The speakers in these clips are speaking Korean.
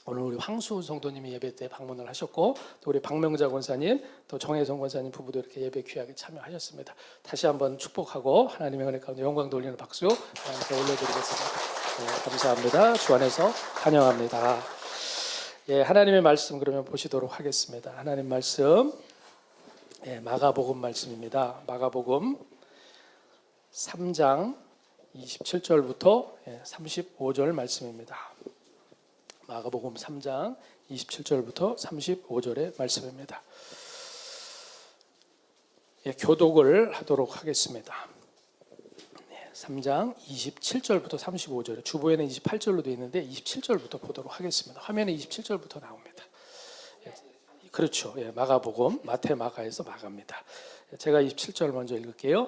오늘 우리 황수 성도님이 예배 때 방문을 하셨고, 또 우리 박명자 권사님, 또 정혜성 권사님 부부도 이렇게 예배 귀하게 참여하셨습니다. 다시 한번 축복하고 하나님의 은혜 가운데 영광 돌리는 박수 하나님께 올려드리겠습니다. 감사합니다. 주 안에서 환영합니다. 하나님의 말씀 그러면 보시도록 하겠습니다. 하나님 말씀, 마가복음 말씀입니다. 마가복음 3장 27절부터 35절 말씀입니다. 마가복음 3장 27절부터 35절의 말씀입니다. 교독을 하도록 하겠습니다. 3장 27절부터 35절, 주보에는 28절로 되어 있는데 27절부터 보도록 하겠습니다. 화면에 27절부터 나옵니다. 그렇죠. 마가복음, 마태, 마가에서 마가입니다. 제가 27절 먼저 읽을게요.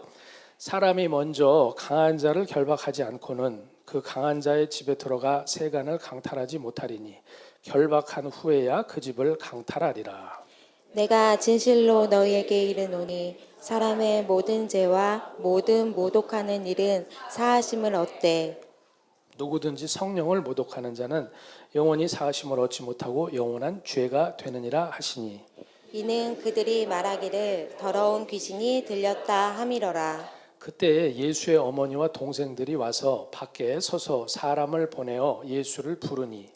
사람이 먼저 강한 자를 결박하지 않고는 그 강한 자의 집에 들어가 세간을 강탈하지 못하리니 결박한 후에야 그 집을 강탈하리라. 내가 진실로 너희에게 이르노니 사람의 모든 죄와 모든 모독하는 일은 사하심을 얻되 누구든지 성령을 모독하는 자는 영원히 사하심을 얻지 못하고 영원한 죄가 되느니라 하시니 이는 그들이 말하기를 더러운 귀신이 들렸다 함이러라. 그때 예수의 어머니와 동생들이 와서 밖에 서서 사람을 보내어 예수를 부르니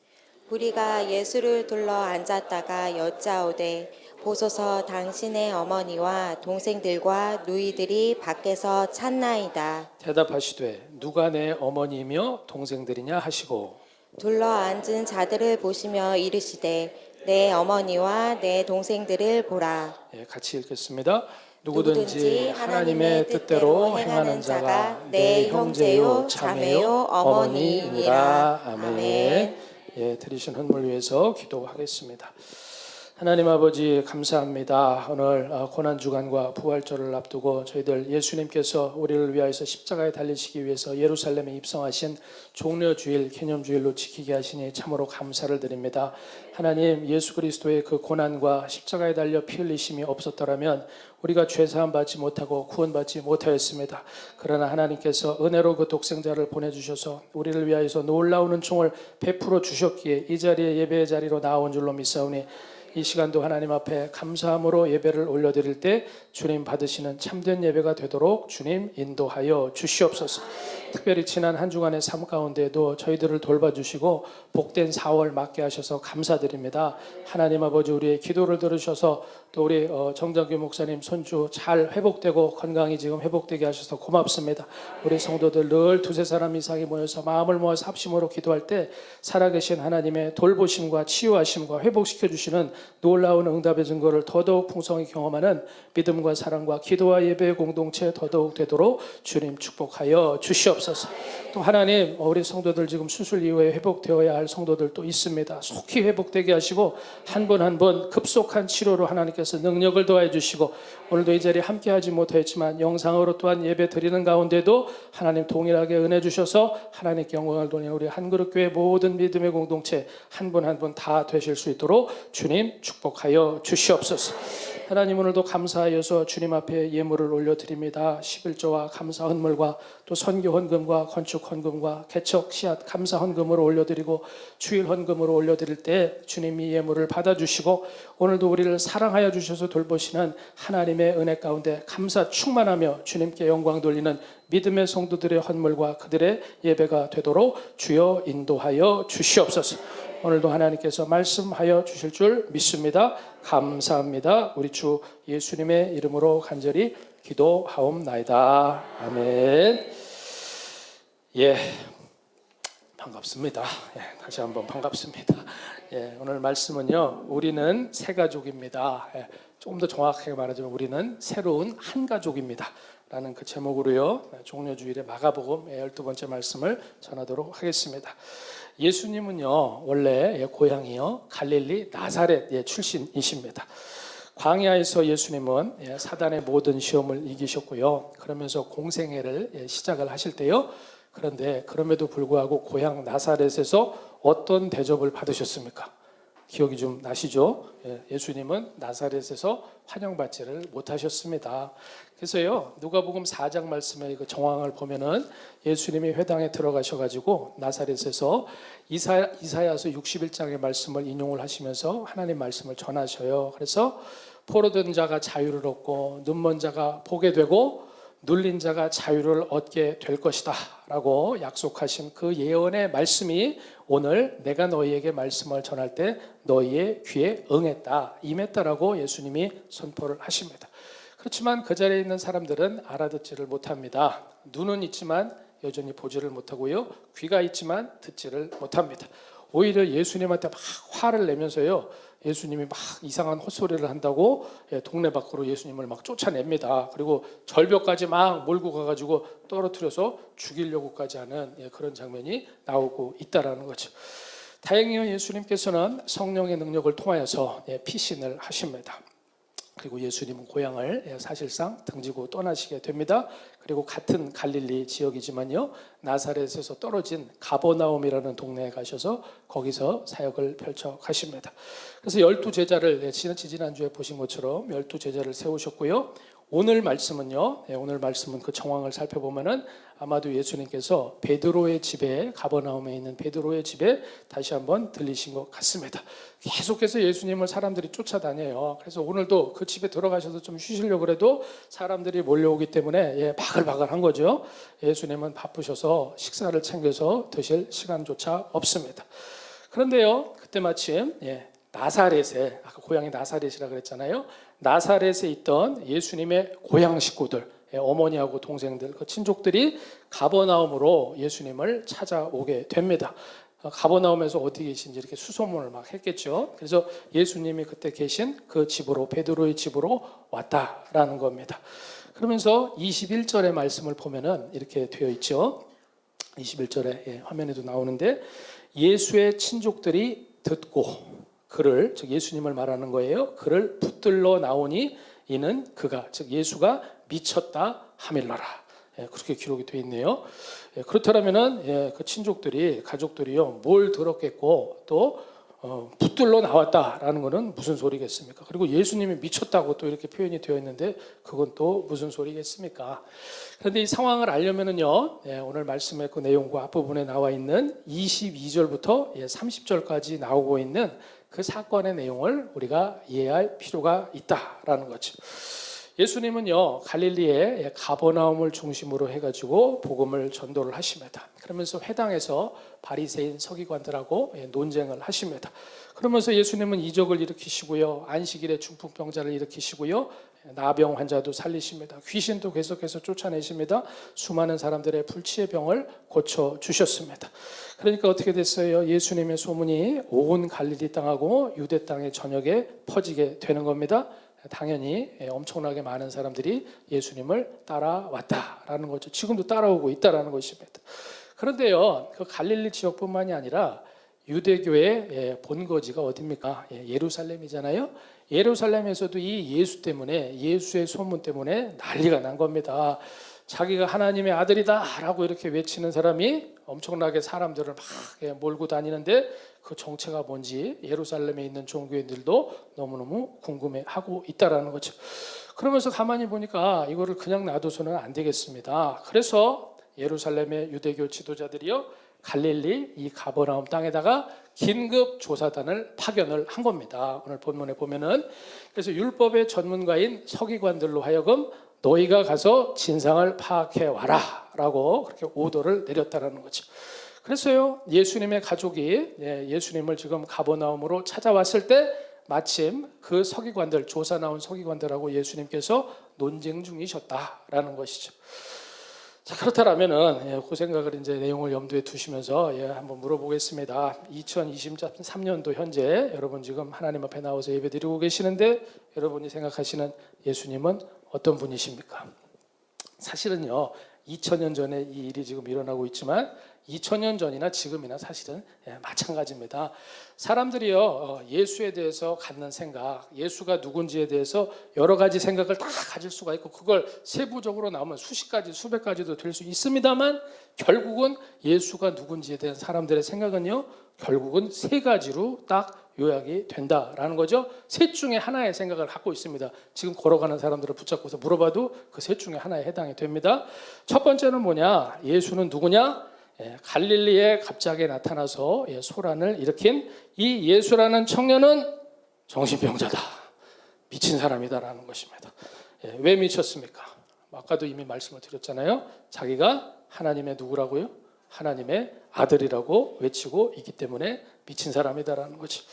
우리가 예수를 둘러 앉았다가 여짜오되 보소서 당신의 어머니와 동생들과 누이들이 밖에서 찾나이다. 대답하시되 누가 내 어머니이며 동생들이냐 하시고 둘러 앉은 자들을 보시며 이르시되 내 어머니와 내 동생들을 보라. 같이 읽겠습니다. 누구든지 하나님의 뜻대로 행하는 자가 내 형제요 자매요 어머니이니라. 아멘. 들으신 헌물 위해서 기도하겠습니다. 하나님 아버지 감사합니다. 오늘 고난주간과 부활절을 앞두고 저희들 예수님께서 우리를 위하여서 십자가에 달리시기 위해서 예루살렘에 입성하신 종려주일 기념주일로 지키게 하시니 참으로 감사를 드립니다. 하나님 예수 그리스도의 그 고난과 십자가에 달려 피 흘리심이 없었더라면 우리가 죄사함 받지 못하고 구원받지 못하였습니다. 그러나 하나님께서 은혜로 그 독생자를 보내주셔서 우리를 위하여서 놀라운 은총을 베풀어 주셨기에 이 자리에 예배의 자리로 나온 줄로 믿사오니 이 시간도 하나님 앞에 감사함으로 예배를 올려드릴 때 주님 받으시는 참된 예배가 되도록 주님 인도하여 주시옵소서. 특별히 지난 한 주간의 삶 가운데에도 저희들을 돌봐주시고 복된 4월 맞게 하셔서 감사드립니다. 하나님 아버지 우리의 기도를 들으셔서 또 우리 정정규 목사님 손주 잘 회복되고 건강히 지금 회복되게 하셔서 고맙습니다. 우리 성도들 늘 두세 사람 이상이 모여서 마음을 모아서 합심으로 기도할 때 살아계신 하나님의 돌보심과 치유하심과 회복시켜 주시는 놀라운 응답의 증거를 더더욱 풍성히 경험하는 믿음과 사랑과 기도와 예배의 공동체 더더욱 되도록 주님 축복하여 주시옵소서. 또 하나님 우리 성도들 지금 수술 이후에 회복되어야 할 성도들 또 있습니다. 속히 회복되게 하시고 한 분 한 분 급속한 치료로 하나님께서 능력을 더해 주시고 오늘도 이 자리에 함께하지 못했지만 영상으로 또한 예배 드리는 가운데도 하나님 동일하게 은혜 주셔서 하나님께 영광을 돌리는 우리 한그릇교회 모든 믿음의 공동체 한 분 한 분 다 되실 수 있도록 주님 축복하여 주시옵소서. 하나님 오늘도 감사하여서 주님 앞에 예물을 올려드립니다. 11조와 감사 헌물과 또 선교 헌금과 건축 헌금과 개척 씨앗 감사 헌금으로 올려드리고 주일 헌금으로 올려드릴 때 주님이 예물을 받아주시고 오늘도 우리를 사랑하여 주셔서 돌보시는 하나님의 은혜 가운데 감사 충만하며 주님께 영광 돌리는 믿음의 성도들의 헌물과 그들의 예배가 되도록 주여 인도하여 주시옵소서. 오늘도 하나님께서 말씀하여 주실 줄 믿습니다. 감사합니다. 우리 주 예수님의 이름으로 간절히 기도하옵나이다. 아멘. 반갑습니다. 다시 한번 반갑습니다. 오늘 말씀은요, 우리는 새 가족입니다. 조금 더 정확하게 말하자면 우리는 새로운 한 가족입니다. 라는 그 제목으로요, 종려주일의 마가복음 12번째 말씀을 전하도록 하겠습니다. 예수님은요 원래 고향이요 갈릴리 나사렛 출신이십니다. 광야에서 예수님은 사단의 모든 시험을 이기셨고요. 그러면서 공생애를 시작을 하실 때요. 그런데 그럼에도 불구하고 고향 나사렛에서 어떤 대접을 받으셨습니까? 기억이 좀 나시죠? 예수님은 나사렛에서 환영받지를 못하셨습니다. 그래서요, 누가복음 4장 말씀의 그 정황을 보면은 예수님이 회당에 들어가셔가지고 나사렛에서 이사야서 61장의 말씀을 인용을 하시면서 하나님 말씀을 전하셔요. 그래서 포로된 자가 자유를 얻고 눈먼 자가 보게 되고 눌린 자가 자유를 얻게 될 것이다 라고 약속하신 그 예언의 말씀이 오늘 내가 너희에게 말씀을 전할 때 너희의 귀에 응했다, 임했다라고 예수님이 선포를 하십니다. 그렇지만 그 자리에 있는 사람들은 알아듣지를 못합니다. 눈은 있지만 여전히 보지를 못하고요, 귀가 있지만 듣지를 못합니다. 오히려 예수님한테 막 화를 내면서요, 예수님이 막 이상한 헛소리를 한다고 동네 밖으로 예수님을 막 쫓아냅니다. 그리고 절벽까지 막 몰고 가가지고 떨어뜨려서 죽이려고까지 하는 그런 장면이 나오고 있다라는 거죠. 다행히 예수님께서는 성령의 능력을 통하여서 피신을 하십니다. 그리고 예수님은 고향을 사실상 등지고 떠나시게 됩니다. 그리고 같은 갈릴리 지역이지만요, 나사렛에서 떨어진 가버나움이라는 동네에 가셔서 거기서 사역을 펼쳐 가십니다. 그래서 12제자를 지난주에 보신 것처럼 12제자를 세우셨고요. 오늘 말씀은요, 오늘 말씀은 그 정황을 살펴보면은 아마도 예수님께서 베드로의 집에, 가버나움에 있는 베드로의 집에 다시 한번 들리신 것 같습니다. 계속해서 예수님을 사람들이 쫓아다녀요. 그래서 오늘도 그 집에 들어가셔서 좀 쉬시려고 그래도 사람들이 몰려오기 때문에 바글바글한 거죠. 예수님은 바쁘셔서 식사를 챙겨서 드실 시간조차 없습니다. 그런데요, 그때 마침 나사렛에, 아까 고향이 나사렛이라 그랬잖아요. 나사렛에 있던 예수님의 고향 식구들, 어머니하고 동생들, 그 친족들이 가버나움으로 예수님을 찾아오게 됩니다. 가버나움에서 어디 계신지 이렇게 수소문을 막 했겠죠. 그래서 예수님이 그때 계신 그 집으로, 베드로의 집으로 왔다라는 겁니다. 그러면서 21절의 말씀을 보면은 이렇게 되어 있죠. 21절에 화면에도 나오는데, 예수의 친족들이 듣고 그를, 즉 예수님을 말하는 거예요, 그를 붙들러 나오니 이는 그가, 즉 예수가 미쳤다 하밀러라, 그렇게 기록이 되어 있네요. 그렇다면은 그 친족들이, 가족들이요, 뭘 들었겠고 또 붙들러 나왔다라는 것은 무슨 소리겠습니까? 그리고 예수님이 미쳤다고 또 이렇게 표현이 되어 있는데 그건 또 무슨 소리겠습니까? 그런데 이 상황을 알려면은요, 오늘 말씀의 그 내용과 앞부분에 나와 있는 22절부터 30절까지 나오고 있는 그 사건의 내용을 우리가 이해할 필요가 있다라는 거죠. 예수님은요, 갈릴리의 가버나움을 중심으로 해가지고 복음을 전도를 하십니다. 그러면서 회당에서 바리새인 서기관들하고 논쟁을 하십니다. 그러면서 예수님은 이적을 일으키시고요, 안식일에 중풍병자를 일으키시고요, 나병 환자도 살리십니다. 귀신도 계속해서 쫓아내십니다. 수많은 사람들의 불치의 병을 고쳐주셨습니다. 그러니까 어떻게 됐어요? 예수님의 소문이 온 갈릴리 땅하고 유대 땅의 전역에 퍼지게 되는 겁니다. 당연히 엄청나게 많은 사람들이 예수님을 따라왔다라는 거죠. 지금도 따라오고 있다라는 것입니다. 그런데요, 그 갈릴리 지역뿐만이 아니라 유대교의 본거지가 어디입니까? 예루살렘이잖아요. 예루살렘에서도 이 예수 때문에, 예수의 소문 때문에 난리가 난 겁니다. 자기가 하나님의 아들이다 라고 이렇게 외치는 사람이 엄청나게 사람들을 막 몰고 다니는데 그 정체가 뭔지 예루살렘에 있는 종교인들도 너무너무 궁금해하고 있다라는 거죠. 그러면서 가만히 보니까 이거를 그냥 놔둬서는 안 되겠습니다. 그래서 예루살렘의 유대교 지도자들이요, 갈릴리 이 가버나움 땅에다가 긴급 조사단을 파견을 한 겁니다. 오늘 본문에 보면은, 그래서 율법의 전문가인 서기관들로 하여금 너희가 가서 진상을 파악해 와라 라고 그렇게 오더를 내렸다라는 거죠. 그래서요, 예수님의 가족이 예수님을 지금 가버나움으로 찾아왔을 때 마침 그 서기관들, 조사 나온 서기관들하고 예수님께서 논쟁 중이셨다라는 것이죠. 자, 그렇다면은 그 생각을 이제 내용을 염두에 두시면서 한번 물어보겠습니다. 2023년도 현재 여러분 지금 하나님 앞에 나와서 예배드리고 계시는데 여러분이 생각하시는 예수님은 어떤 분이십니까? 사실은요, 2000년 전에 이 일이 지금 일어나고 있지만 2000년 전이나 지금이나 사실은 마찬가지입니다. 사람들이요 예수에 대해서 갖는 생각, 예수가 누군지에 대해서 여러 가지 생각을 다 가질 수가 있고 그걸 세부적으로 나오면 수십 가지, 수백 가지도 될 수 있습니다만 결국은 예수가 누군지에 대한 사람들의 생각은요 결국은 세 가지로 딱 요약이 된다라는 거죠. 셋 중에 하나의 생각을 갖고 있습니다. 지금 걸어가는 사람들을 붙잡고서 물어봐도 그 셋 중에 하나에 해당이 됩니다. 첫 번째는 뭐냐? 예수는 누구냐? 갈릴리에 갑자기 나타나서 소란을 일으킨 이 예수라는 청년은 정신병자다, 미친 사람이다라는 것입니다. 왜 미쳤습니까? 아까도 이미 말씀을 드렸잖아요. 자기가 하나님의 누구라고요? 하나님의 아들이라고 외치고 있기 때문에 미친 사람이다라는 거지.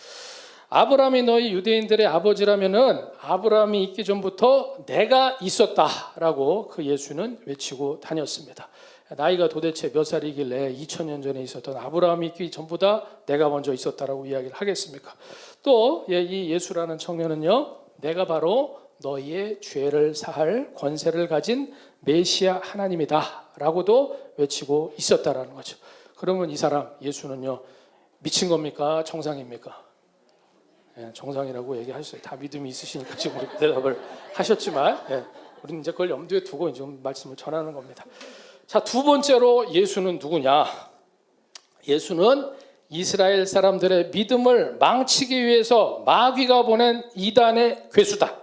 아브라함이 너희 유대인들의 아버지라면은 아브라함이 있기 전부터 내가 있었다라고 그 예수는 외치고 다녔습니다. 나이가 도대체 몇 살이길래 2000년 전에 있었던 아브라함이 있기 전보다 내가 먼저 있었다라고 이야기를 하겠습니까? 또 이 예수라는 청년은요, 내가 바로 너희의 죄를 사할 권세를 가진 메시아 하나님이다라고도 외치고 있었다라는 거죠. 그러면 이 사람 예수는요 미친 겁니까? 정상입니까? 정상이라고 얘기하셨어요. 다 믿음이 있으시니까 지금 그렇게 대답을 하셨지만 우리는 이제 그걸 염두에 두고 좀 말씀을 전하는 겁니다. 자, 두 번째로 예수는 누구냐? 예수는 이스라엘 사람들의 믿음을 망치기 위해서 마귀가 보낸 이단의 괴수다.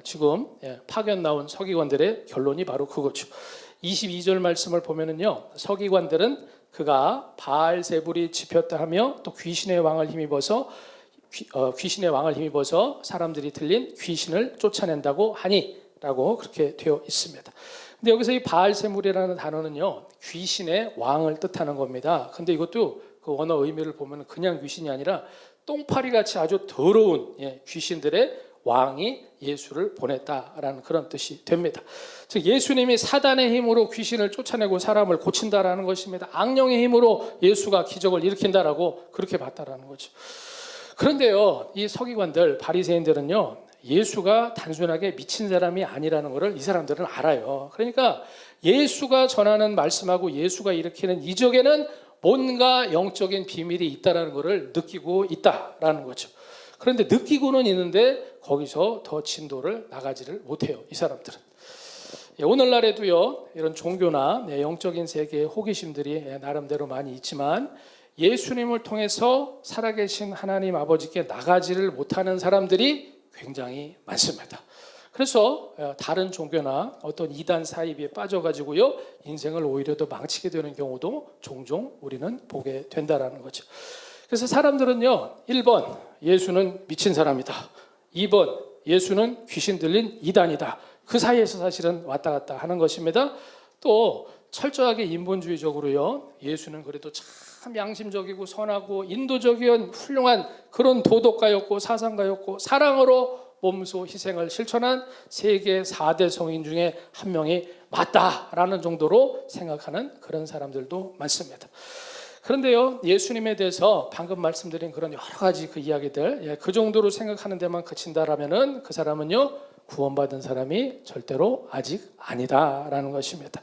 지금 파견 나온 서기관들의 결론이 바로 그거죠. 22절 말씀을 보면은요, 서기관들은 그가 바알세불이 집혔다 하며 또 귀신의 왕을 힘입어서 사람들이 들린 귀신을 쫓아낸다고 하니라고 그렇게 되어 있습니다. 근데 여기서 이 바알세불이라는 단어는요 귀신의 왕을 뜻하는 겁니다. 근데 이것도 그 원어 의미를 보면 그냥 귀신이 아니라 똥파리 같이 아주 더러운 귀신들의 왕이 예수를 보냈다라는 그런 뜻이 됩니다. 즉 예수님이 사단의 힘으로 귀신을 쫓아내고 사람을 고친다라는 것입니다. 악령의 힘으로 예수가 기적을 일으킨다라고 그렇게 봤다라는 거죠. 그런데요, 이 서기관들, 바리새인들은요, 예수가 단순하게 미친 사람이 아니라는 것을 이 사람들은 알아요. 그러니까 예수가 전하는 말씀하고 예수가 일으키는 이적에는 뭔가 영적인 비밀이 있다라는 것을 느끼고 있다라는 거죠. 그런데 느끼고는 있는데 거기서 더 진도를 나가지를 못해요, 이 사람들은. 오늘날에도요, 이런 종교나 영적인 세계의 호기심들이 나름대로 많이 있지만 예수님을 통해서 살아계신 하나님 아버지께 나가지를 못하는 사람들이 굉장히 많습니다. 그래서 다른 종교나 어떤 이단 사이비에 빠져가지고요 인생을 오히려 더 망치게 되는 경우도 종종 우리는 보게 된다라는 거죠. 그래서 사람들은요 1번 예수는 미친 사람이다, 2번 예수는 귀신 들린 이단이다, 그 사이에서 사실은 왔다 갔다 하는 것입니다. 또 철저하게 인본주의적으로요 예수는 그래도 참 양심적이고 선하고 인도적인 훌륭한 그런 도덕가였고 사상가였고 사랑으로 몸소 희생을 실천한 세계 4대 성인 중에 한 명이 맞다라는 정도로 생각하는 그런 사람들도 많습니다. 그런데요 예수님에 대해서 방금 말씀드린 그런 여러 가지 그 이야기들 그 정도로 생각하는 데만 그친다라면은 그 사람은요 구원받은 사람이 절대로 아직 아니다라는 것입니다.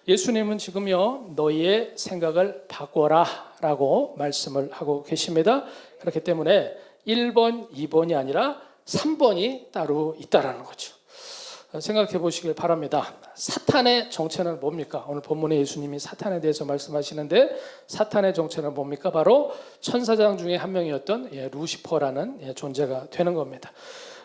예수님은 지금요 너희의 생각을 바꿔라 라고 말씀을 하고 계십니다. 그렇기 때문에 1번, 2번이 아니라 3번이 따로 있다라는 거죠. 생각해 보시길 바랍니다. 사탄의 정체는 뭡니까? 오늘 본문에 예수님이 사탄에 대해서 말씀하시는데 사탄의 정체는 뭡니까? 바로 천사장 중에 한 명이었던 루시퍼라는 존재가 되는 겁니다.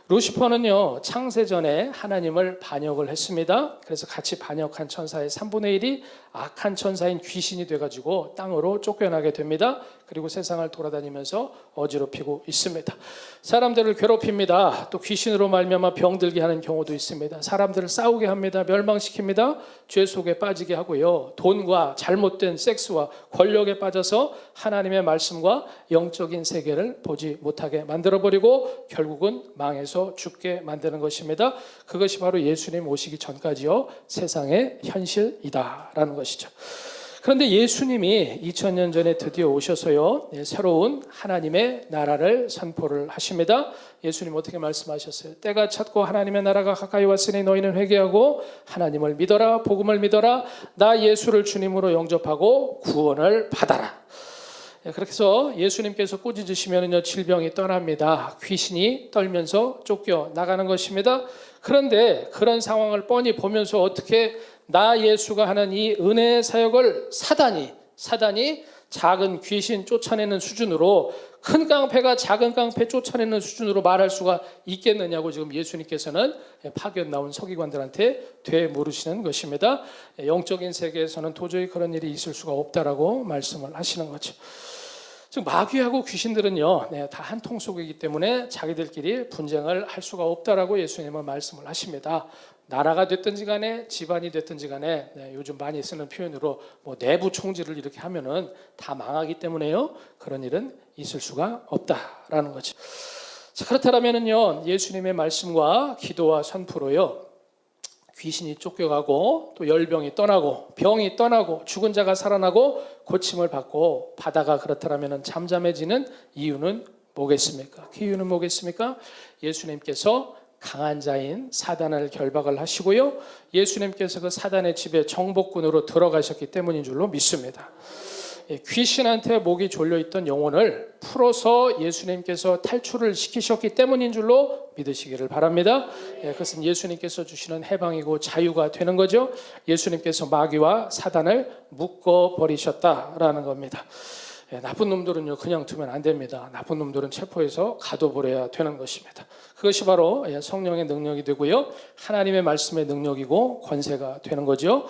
루시퍼는요 창세전에 하나님을 반역을 했습니다. 그래서 같이 반역한 천사의 3분의 1이 악한 천사인 귀신이 돼가지고 땅으로 쫓겨나게 됩니다. 그리고 세상을 돌아다니면서 어지럽히고 있습니다. 사람들을 괴롭힙니다. 또 귀신으로 말미암아 병들게 하는 경우도 있습니다. 사람들을 싸우게 합니다. 멸망시킵니다. 죄 속에 빠지게 하고요. 돈과 잘못된 섹스와 권력에 빠져서 하나님의 말씀과 영적인 세계를 보지 못하게 만들어버리고 결국은 망해서 죽게 만드는 것입니다. 그것이 바로 예수님 오시기 전까지요 세상의 현실이다라는 것이죠. 그런데 예수님이 2000년 전에 드디어 오셔서요, 새로운 하나님의 나라를 선포를 하십니다. 예수님 어떻게 말씀하셨어요? 때가 찼고 하나님의 나라가 가까이 왔으니 너희는 회개하고 하나님을 믿어라, 복음을 믿어라, 나 예수를 주님으로 영접하고 구원을 받아라. 그렇게 해서 예수님께서 꾸짖으시면요, 질병이 떠납니다. 귀신이 떨면서 쫓겨 나가는 것입니다. 그런데 그런 상황을 뻔히 보면서 어떻게 나 예수가 하는 이 은혜의 사역을 사단이 작은 귀신 쫓아내는 수준으로, 큰 깡패가 작은 깡패 쫓아내는 수준으로 말할 수가 있겠느냐고 지금 예수님께서는 파견 나온 서기관들한테 되물으시는 것입니다. 영적인 세계에서는 도저히 그런 일이 있을 수가 없다라고 말씀을 하시는 거죠. 즉 마귀하고 귀신들은요, 다 한 통 속이기 때문에 자기들끼리 분쟁을 할 수가 없다라고 예수님은 말씀을 하십니다. 나라가 됐든지 간에 집안이 됐든지 간에 요즘 많이 쓰는 표현으로 뭐 내부 총질을 이렇게 하면은 다 망하기 때문에요, 그런 일은 있을 수가 없다라는 거죠. 자, 그렇다면은요, 예수님의 말씀과 기도와 선포로요, 귀신이 쫓겨가고 또 열병이 떠나고 병이 떠나고 죽은 자가 살아나고 고침을 받고 바다가 그렇다면 잠잠해지는 이유는 뭐겠습니까? 그 이유는 뭐겠습니까? 예수님께서 강한 자인 사단을 결박을 하시고요, 예수님께서 그 사단의 집에 정복군으로 들어가셨기 때문인 줄로 믿습니다. 귀신한테 목이 졸려있던 영혼을 풀어서 예수님께서 탈출을 시키셨기 때문인 줄로 믿으시기를 바랍니다. 그것은 예수님께서 주시는 해방이고 자유가 되는 거죠. 예수님께서 마귀와 사단을 묶어버리셨다라는 겁니다. 나쁜 놈들은요, 그냥 두면 안 됩니다. 나쁜 놈들은 체포해서 가둬버려야 되는 것입니다. 그것이 바로 성령의 능력이 되고요, 하나님의 말씀의 능력이고 권세가 되는 거죠.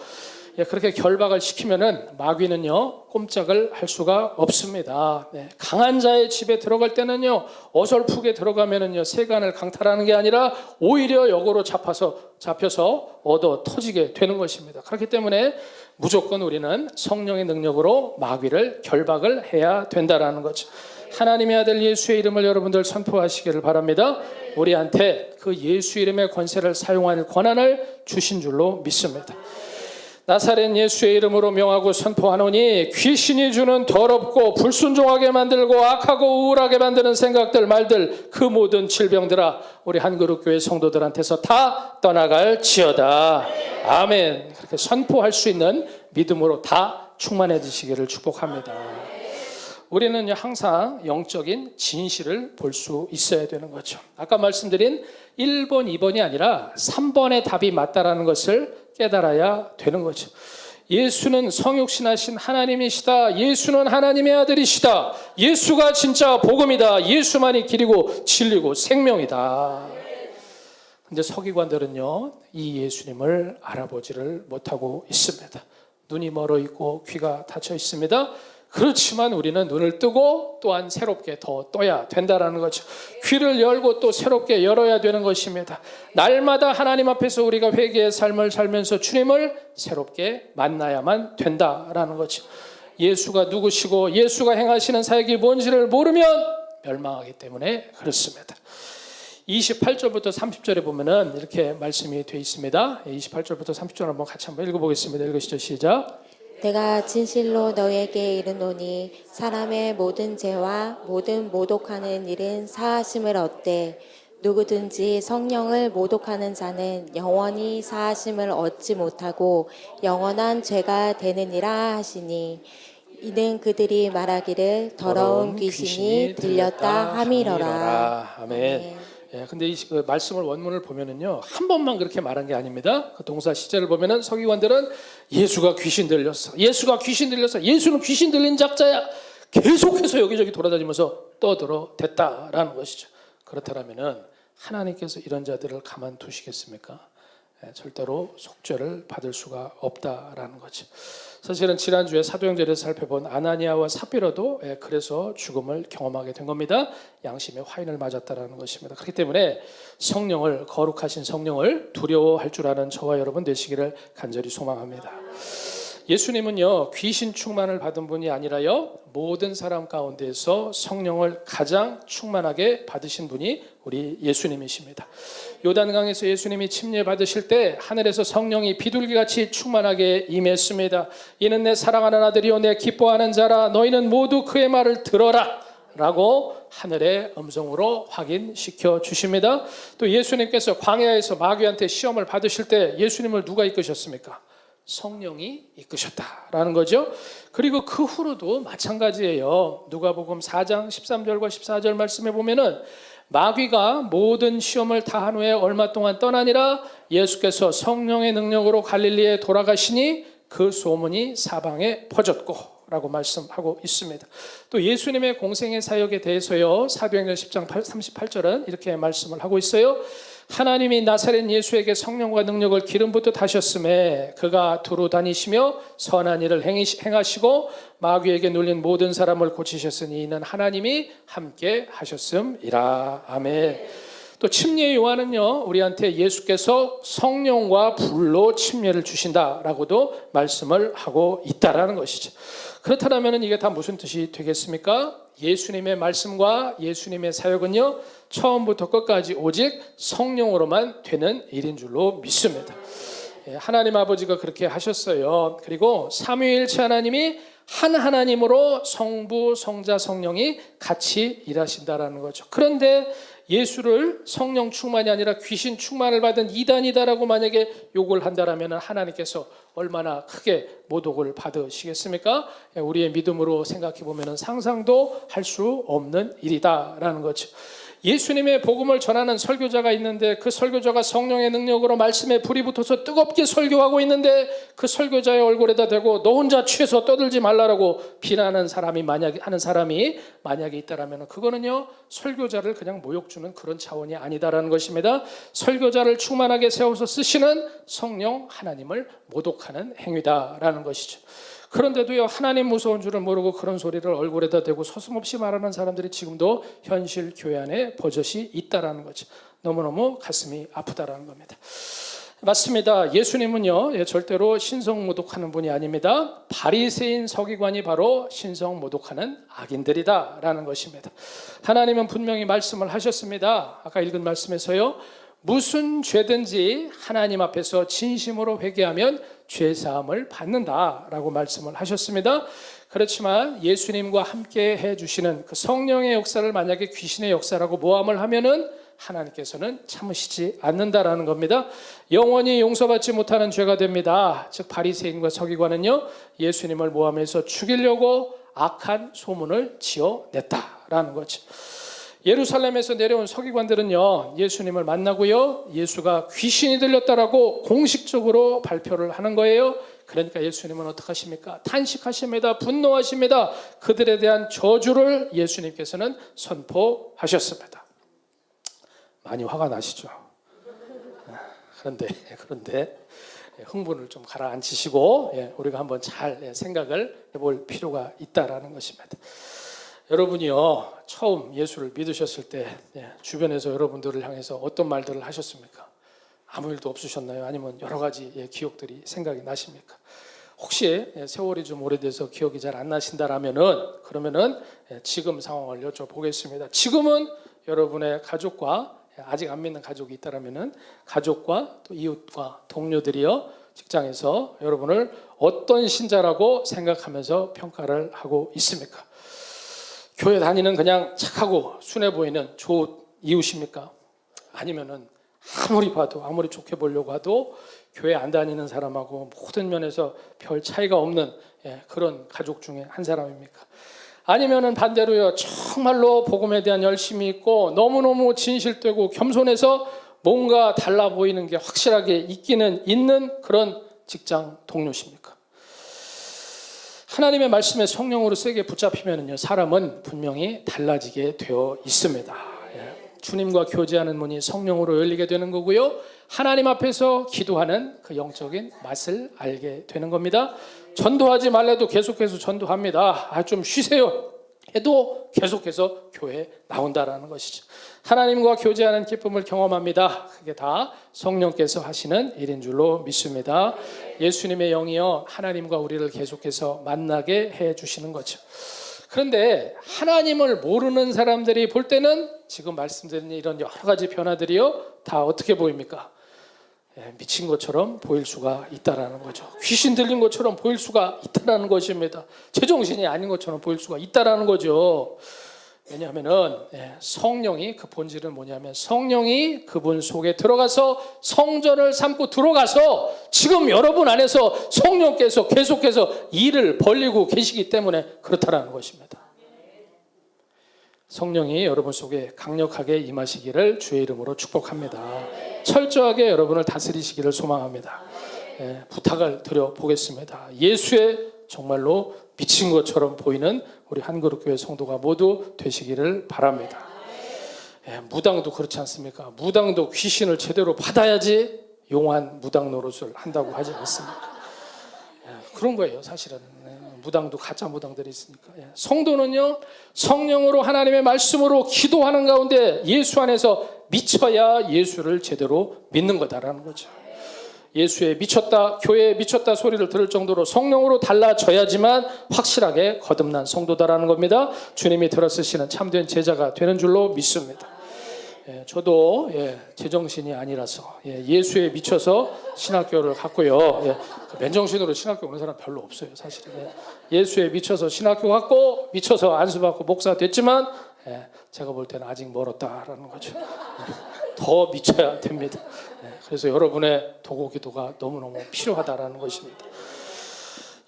그렇게 결박을 시키면은 마귀는요, 꼼짝을 할 수가 없습니다. 강한 자의 집에 들어갈 때는요, 어설프게 들어가면은요, 세간을 강탈하는 게 아니라 오히려 역으로 잡혀서 얻어 터지게 되는 것입니다. 그렇기 때문에 무조건 우리는 성령의 능력으로 마귀를 결박을 해야 된다라는 거죠. 하나님의 아들 예수의 이름을 여러분들 선포하시기를 바랍니다. 우리한테 그 예수 이름의 권세를 사용할 권한을 주신 줄로 믿습니다. 나사렛 예수의 이름으로 명하고 선포하노니 귀신이 주는 더럽고 불순종하게 만들고 악하고 우울하게 만드는 생각들, 말들, 그 모든 질병들아 우리 한그룹교회 성도들한테서 다 떠나갈지어다. 아멘. 그렇게 선포할 수 있는 믿음으로 다 충만해지시기를 축복합니다. 우리는 항상 영적인 진실을 볼 수 있어야 되는 거죠. 아까 말씀드린 1번, 2번이 아니라 3번의 답이 맞다라는 것을 깨달아야 되는 거죠. 예수는 성육신하신 하나님이시다. 예수는 하나님의 아들이시다. 예수가 진짜 복음이다. 예수만이 길이고 진리고 생명이다. 근데 서기관들은요, 이 예수님을 알아보지를 못하고 있습니다. 눈이 멀어 있고 귀가 닫혀 있습니다. 그렇지만 우리는 눈을 뜨고 또한 새롭게 더 떠야 된다라는 거죠. 귀를 열고 또 새롭게 열어야 되는 것입니다. 날마다 하나님 앞에서 우리가 회개의 삶을 살면서 주님을 새롭게 만나야만 된다라는 거죠. 예수가 누구시고 예수가 행하시는 사역이 뭔지를 모르면 멸망하기 때문에 그렇습니다. 28절부터 30절에 보면은 이렇게 말씀이 되어 있습니다. 28절부터 30절 한번 같이 한번 읽어보겠습니다. 읽으시죠. 시작. 내가 진실로 너에게 이르노니 사람의 모든 죄와 모든 모독하는 일은 사하심을 얻되 누구든지 성령을 모독하는 자는 영원히 사하심을 얻지 못하고 영원한 죄가 되느니라 하시니 이는 그들이 말하기를 더러운 귀신이 들렸다 함이러라. 아멘. 근데 이 말씀을 원문을 보면은요, 한 번만 그렇게 말한 게 아닙니다. 그 동사 시제를 보면은 서기관들은 예수가 귀신 들렸어, 예수가 귀신 들렸어, 예수는 귀신 들린 작자야, 계속해서 여기저기 돌아다니면서 떠들어댔다라는 것이죠. 그렇다면은 하나님께서 이런 자들을 가만두시겠습니까? 절대로 속죄를 받을 수가 없다라는 거죠. 사실은 지난주에 사도행전에서 살펴본 아나니아와 삽비라도 그래서 죽음을 경험하게 된 겁니다. 양심의 화인을 맞았다라는 것입니다. 그렇기 때문에 성령을, 거룩하신 성령을 두려워할 줄 아는 저와 여러분 되시기를 간절히 소망합니다. 예수님은요, 귀신 충만을 받은 분이 아니라요, 모든 사람 가운데에서 성령을 가장 충만하게 받으신 분이 우리 예수님이십니다. 요단강에서 예수님이 침례 받으실 때 하늘에서 성령이 비둘기같이 충만하게 임했습니다. 이는 내 사랑하는 아들이요 내 기뻐하는 자라. 너희는 모두 그의 말을 들어라 라고 하늘의 음성으로 확인시켜 주십니다. 또 예수님께서 광야에서 마귀한테 시험을 받으실 때 예수님을 누가 이끄셨습니까? 성령이 이끄셨다라는 거죠. 그리고 그 후로도 마찬가지예요. 누가복음 4장 13절과 14절 말씀에 보면은 마귀가 모든 시험을 다 한 후에 얼마 동안 떠나니라 예수께서 성령의 능력으로 갈릴리에 돌아가시니 그 소문이 사방에 퍼졌고 라고 말씀하고 있습니다. 또 예수님의 공생의 사역에 대해서요, 사도행전 10장 38절은 이렇게 말씀을 하고 있어요. 하나님이 나사렛 예수에게 성령과 능력을 기름 붓듯 하셨음에 그가 두루 다니시며 선한 일을 행하시고 마귀에게 눌린 모든 사람을 고치셨으니 이는 하나님이 함께 하셨음이라. 아멘. 또 침례 요한은요, 우리한테 예수께서 성령과 불로 침례를 주신다라고도 말씀을 하고 있다라는 것이죠. 그렇다면 이게 다 무슨 뜻이 되겠습니까? 예수님의 말씀과 예수님의 사역은요, 처음부터 끝까지 오직 성령으로만 되는 일인 줄로 믿습니다. 하나님 아버지가 그렇게 하셨어요. 그리고 삼위일체 하나님이 한 하나님으로 성부, 성자, 성령이 같이 일하신다라는 거죠. 그런데 예수를 성령 충만이 아니라 귀신 충만을 받은 이단이다라고 만약에 욕을 한다라면 하나님께서 얼마나 크게 모독을 받으시겠습니까? 우리의 믿음으로 생각해 보면 상상도 할 수 없는 일이다라는 거죠. 예수님의 복음을 전하는 설교자가 있는데 그 설교자가 성령의 능력으로 말씀에 불이 붙어서 뜨겁게 설교하고 있는데 그 설교자의 얼굴에다 대고 너 혼자 취해서 떠들지 말라라고 비난하는 사람이 만약에 있다라면 그거는요, 설교자를 그냥 모욕 주는 그런 차원이 아니다라는 것입니다. 설교자를 충만하게 세워서 쓰시는 성령 하나님을 모독하는 행위다라는 것이죠. 그런데도요, 하나님 무서운 줄을 모르고 그런 소리를 얼굴에다 대고 서슴없이 말하는 사람들이 지금도 현실 교회 안에 버젓이 있다라는 거죠. 너무너무 가슴이 아프다라는 겁니다. 맞습니다. 예수님은요, 절대로 신성 모독하는 분이 아닙니다. 바리새인 서기관이 바로 신성 모독하는 악인들이다라는 것입니다. 하나님은 분명히 말씀을 하셨습니다. 아까 읽은 말씀에서요, 무슨 죄든지 하나님 앞에서 진심으로 회개하면 죄사함을 받는다라고 말씀을 하셨습니다. 그렇지만 예수님과 함께 해주시는 그 성령의 역사를 만약에 귀신의 역사라고 모함을 하면은 하나님께서는 참으시지 않는다라는 겁니다. 영원히 용서받지 못하는 죄가 됩니다. 즉 바리새인과 서기관은요, 예수님을 모함해서 죽이려고 악한 소문을 지어냈다라는 거죠. 예루살렘에서 내려온 서기관들은요, 예수님을 만나고요, 예수가 귀신이 들렸다라고 공식적으로 발표를 하는 거예요. 그러니까 예수님은 어떻게 하십니까? 탄식하십니다. 분노하십니다. 그들에 대한 저주를 예수님께서는 선포하셨습니다. 많이 화가 나시죠? 그런데 흥분을 좀 가라앉히시고 우리가 한번 잘 생각을 해볼 필요가 있다라는 것입니다. 여러분이요, 처음 예수를 믿으셨을 때 주변에서 여러분들을 향해서 어떤 말들을 하셨습니까? 아무 일도 없으셨나요? 아니면 여러 가지 기억들이 생각이 나십니까? 혹시 세월이 좀 오래돼서 기억이 잘 안 나신다라면은 지금 상황을 여쭤보겠습니다. 지금은 여러분의 가족과 아직 안 믿는 가족이 있다라면은 가족과 또 이웃과 동료들이요, 직장에서 여러분을 어떤 신자라고 생각하면서 평가를 하고 있습니까? 교회 다니는 그냥 착하고 순해 보이는 좋은 이웃입니까? 아니면은 아무리 좋게 보려고 해도 교회 안 다니는 사람하고 모든 면에서 별 차이가 없는 그런 가족 중에 한 사람입니까? 아니면은 반대로요, 정말로 복음에 대한 열심이 있고 너무너무 진실되고 겸손해서 뭔가 달라 보이는 게 확실하게 있는 그런 직장 동료십니까? 하나님의 말씀에 성령으로 세게 붙잡히면요, 사람은 분명히 달라지게 되어 있습니다. 주님과 교제하는 문이 성령으로 열리게 되는 거고요, 하나님 앞에서 기도하는 그 영적인 맛을 알게 되는 겁니다. 전도하지 말래도 계속해서 전도합니다. 좀 쉬세요. 해도 계속해서 교회에 나온다라는 것이죠. 하나님과 교제하는 기쁨을 경험합니다. 그게 다 성령께서 하시는 일인 줄로 믿습니다. 예수님의 영이요 하나님과 우리를 계속해서 만나게 해주시는 거죠. 그런데 하나님을 모르는 사람들이 볼 때는 지금 말씀드린 이런 여러 가지 변화들이요 다 어떻게 보입니까? 미친 것처럼 보일 수가 있다라는 거죠. 귀신 들린 것처럼 보일 수가 있다라는 것입니다. 제정신이 아닌 것처럼 보일 수가 있다라는 거죠. 왜냐하면은 성령이, 그 본질은 뭐냐면 성령이 그분 속에 들어가서 성전을 삼고 들어가서 지금 여러분 안에서 성령께서 계속해서 일을 벌리고 계시기 때문에 그렇다라는 것입니다. 성령이 여러분 속에 강력하게 임하시기를 주의 이름으로 축복합니다. 철저하게 여러분을 다스리시기를 소망합니다. 부탁을 드려보겠습니다. 예수의 정말로 미친 것처럼 보이는 우리 한그룹교회 성도가 모두 되시기를 바랍니다. 무당도 그렇지 않습니까? 무당도 귀신을 제대로 받아야지 용한 무당 노릇을 한다고 하지 않습니까? 그런 거예요 사실은. 무당도 가짜 무당들이 있으니까. 성도는요 성령으로 하나님의 말씀으로 기도하는 가운데 예수 안에서 미쳐야 예수를 제대로 믿는 거다라는 거죠. 예수에 미쳤다, 교회에 미쳤다 소리를 들을 정도로 성령으로 달라져야지만 확실하게 거듭난 성도다라는 겁니다. 주님이 들어쓰시는 참된 제자가 되는 줄로 믿습니다. 저도 제정신이 아니라서 예수에 미쳐서 신학교를 갔고요. 맨정신으로 신학교 오는 사람 별로 없어요 사실은. 예수에 미쳐서 신학교 갔고 미쳐서 안수받고 목사 됐지만 제가 볼 때는 아직 멀었다라는 거죠. 더 미쳐야 됩니다. 그래서 여러분의 도고 기도가 너무너무 필요하다라는 것입니다.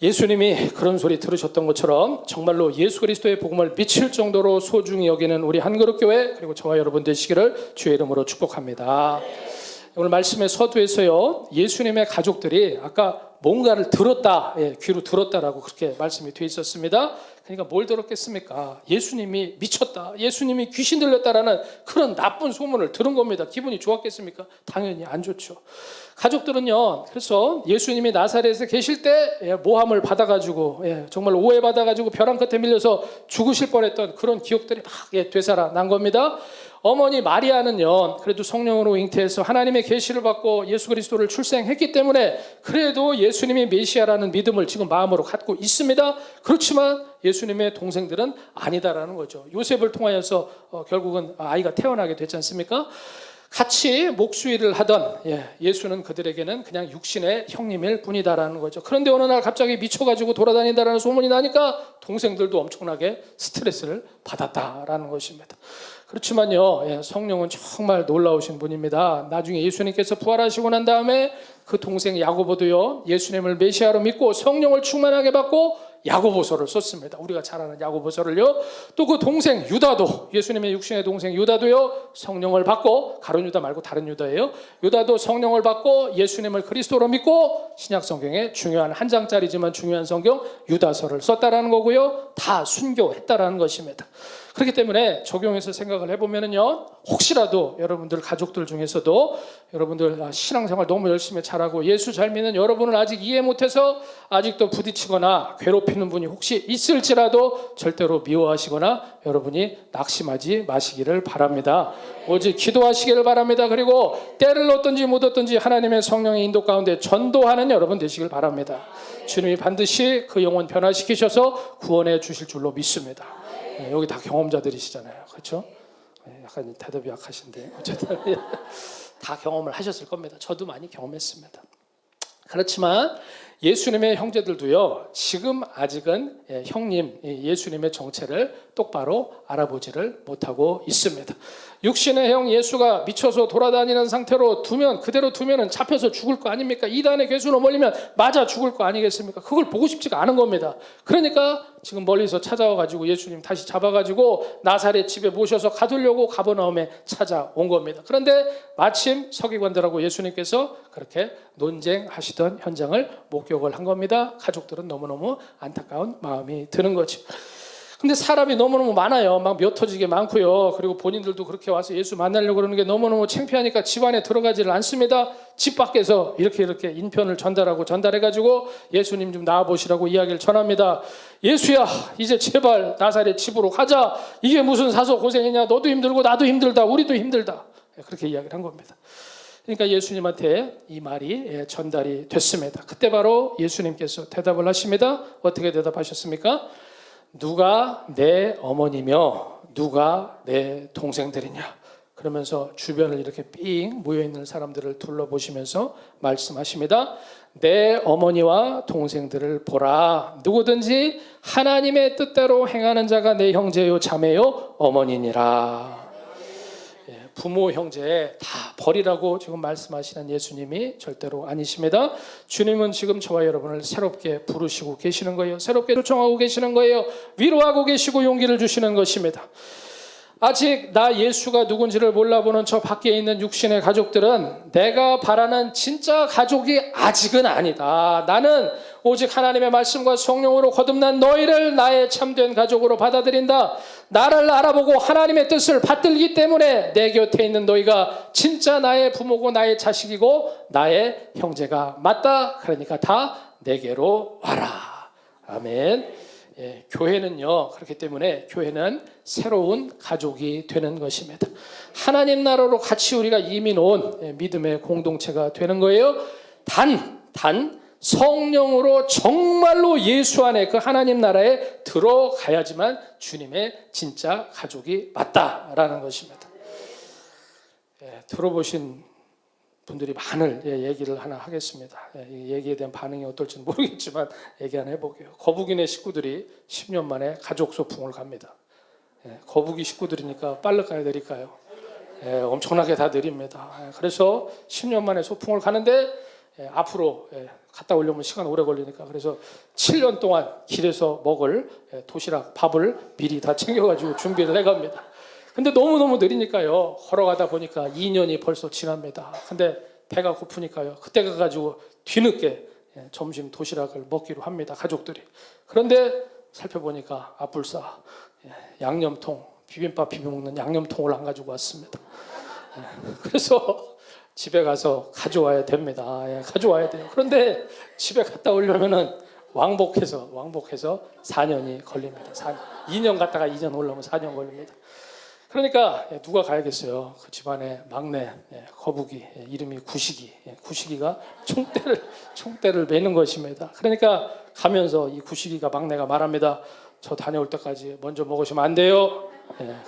예수님이 그런 소리 들으셨던 것처럼 정말로 예수 그리스도의 복음을 미칠 정도로 소중히 여기는 우리 한그룹교회 그리고 저와 여러분 되시기를 주의 이름으로 축복합니다. 오늘 말씀의 서두에서요 예수님의 가족들이 아까 뭔가를 들었다, 귀로 들었다라고 그렇게 말씀이 되어 있었습니다. 그러니까 뭘 들었겠습니까? 예수님이 미쳤다, 예수님이 귀신 들렸다라는 그런 나쁜 소문을 들은 겁니다. 기분이 좋았겠습니까? 당연히 안 좋죠. 가족들은요 그래서 예수님이 나사렛에 계실 때 모함을 받아가지고 정말 오해받아가지고 벼랑 끝에 밀려서 죽으실 뻔했던 그런 기억들이 막 되살아난 겁니다. 어머니 마리아는요 그래도 성령으로 잉태해서 하나님의 계시를 받고 예수 그리스도를 출생했기 때문에 그래도 예수님이 메시아라는 믿음을 지금 마음으로 갖고 있습니다. 그렇지만 예수님의 동생들은 아니다라는 거죠. 요셉을 통하여서 결국은 아이가 태어나게 됐지 않습니까? 같이 목수일을 하던 예수는 그들에게는 그냥 육신의 형님일 뿐이다라는 거죠. 그런데 어느 날 갑자기 미쳐가지고 돌아다닌다라는 소문이 나니까 동생들도 엄청나게 스트레스를 받았다라는 것입니다. 그렇지만요 성령은 정말 놀라우신 분입니다. 나중에 예수님께서 부활하시고 난 다음에 그 동생 야고보도요 예수님을 메시아로 믿고 성령을 충만하게 받고 야고보서를 썼습니다. 우리가 잘 아는 야고보서를요. 또 그 동생 유다도, 예수님의 육신의 동생 유다도요 성령을 받고, 가룟 유다 말고 다른 유다예요. 유다도 성령을 받고 예수님을 그리스도로 믿고 신약 성경에 중요한 한 장짜리지만 중요한 성경 유다서를 썼다라는 거고요. 다 순교했다라는 것입니다. 그렇기 때문에 적용해서 생각을 해보면요 혹시라도 여러분들 가족들 중에서도 여러분들 신앙생활 너무 열심히 잘하고 예수 잘 믿는 여러분을 아직 이해 못해서 아직도 부딪히거나 괴롭히는 분이 혹시 있을지라도 절대로 미워하시거나 여러분이 낙심하지 마시기를 바랍니다. 오직 기도하시기를 바랍니다. 그리고 때를 얻든지 못 얻든지 하나님의 성령의 인도 가운데 전도하는 여러분 되시길 바랍니다. 주님이 반드시 그 영혼 변화시키셔서 구원해 주실 줄로 믿습니다. 여기 다 경험자들이시잖아요. 그렇죠? 약간 대답이 약하신데 어쨌든 다 경험을 하셨을 겁니다. 저도 많이 경험했습니다. 그렇지만 예수님의 형제들도요 지금 아직은 형님 예수님의 정체를 똑바로 알아보지를 못하고 있습니다. 육신의 형 예수가 미쳐서 돌아다니는 상태로 그대로 두면은 잡혀서 죽을 거 아닙니까? 이단의 괴수로 몰리면 맞아 죽을 거 아니겠습니까? 그걸 보고 싶지가 않은 겁니다. 그러니까 지금 멀리서 찾아와가지고 예수님 다시 잡아가지고 나사렛 집에 모셔서 가두려고 가버나움에 찾아온 겁니다. 그런데 마침 서기관들하고 예수님께서 그렇게 논쟁하시던 현장을 목격을 한 겁니다. 가족들은 너무너무 안타까운 마음이 드는 거죠. 근데 사람이 너무너무 많아요. 막 몇 터지게 많고요. 그리고 본인들도 그렇게 와서 예수 만나려고 그러는 게 너무너무 창피하니까 집 안에 들어가지를 않습니다. 집 밖에서 이렇게 인편을 전달해가지고 예수님 좀 나와보시라고 이야기를 전합니다. 예수야, 이제 제발 나사렛 집으로 가자. 이게 무슨 사서 고생이냐. 너도 힘들고 나도 힘들다. 우리도 힘들다. 그렇게 이야기를 한 겁니다. 그러니까 예수님한테 이 말이 전달이 됐습니다. 그때 바로 예수님께서 대답을 하십니다. 어떻게 대답하셨습니까? 누가 내 어머니며 누가 내 동생들이냐. 그러면서 주변을 이렇게 삥 모여있는 사람들을 둘러보시면서 말씀하십니다. 내 어머니와 동생들을 보라. 누구든지 하나님의 뜻대로 행하는 자가 내 형제요 자매요 어머니니라. 부모 형제 다 버리라고 지금 말씀하시는 예수님이 절대로 아니십니다. 주님은 지금 저와 여러분을 새롭게 부르시고 계시는 거예요. 새롭게 초청하고 계시는 거예요. 위로하고 계시고 용기를 주시는 것입니다. 아직 나 예수가 누군지를 몰라보는 저 밖에 있는 육신의 가족들은 내가 바라는 진짜 가족이 아직은 아니다. 나는 오직 하나님의 말씀과 성령으로 거듭난 너희를 나의 참된 가족으로 받아들인다. 나를 알아보고 하나님의 뜻을 받들기 때문에 내 곁에 있는 너희가 진짜 나의 부모고 나의 자식이고 나의 형제가 맞다. 그러니까 다 내게로 와라. 아멘. 교회는요, 그렇기 때문에 교회는 새로운 가족이 되는 것입니다. 하나님 나라로 같이 우리가 이민 온 믿음의 공동체가 되는 거예요. 단 성령으로 정말로 예수 안에 그 하나님 나라에 들어가야지만 주님의 진짜 가족이 맞다라는 것입니다. 들어보신 분들이 많을 얘기를 하나 하겠습니다. 이 얘기에 대한 반응이 어떨지는 모르겠지만 얘기 하나 해볼게요. 거북이네 식구들이 10년 만에 가족 소풍을 갑니다. 거북이 식구들이니까 빨리 가야 되니까요. 엄청나게 다 느립니다. 그래서 10년 만에 소풍을 가는데 앞으로 갔다 오려면 시간 오래 걸리니까 그래서 7년 동안 길에서 먹을 도시락, 밥을 미리 다 챙겨가지고 준비를 해갑니다. 근데 너무너무 느리니까요. 걸어가다 보니까 2년이 벌써 지납니다. 근데 배가 고프니까요. 그때 가가지고 뒤늦게 점심 도시락을 먹기로 합니다. 가족들이. 그런데 살펴보니까 앞불싸 양념통, 비빔밥 비벼먹는 양념통을 안 가지고 왔습니다. 그래서 집에 가서 가져와야 됩니다. 가져와야 돼요. 그런데 집에 갔다 오려면은 왕복해서 4년이 걸립니다. 2년 갔다가 2년 올라오면 4년 걸립니다. 그러니까 누가 가야겠어요. 그 집안의 막내 거북이 이름이 구식이. 구식이가 총대를 매는 것입니다. 그러니까 가면서 이 구식이가 막내가 말합니다. 저 다녀올 때까지 먼저 먹으시면 안 돼요.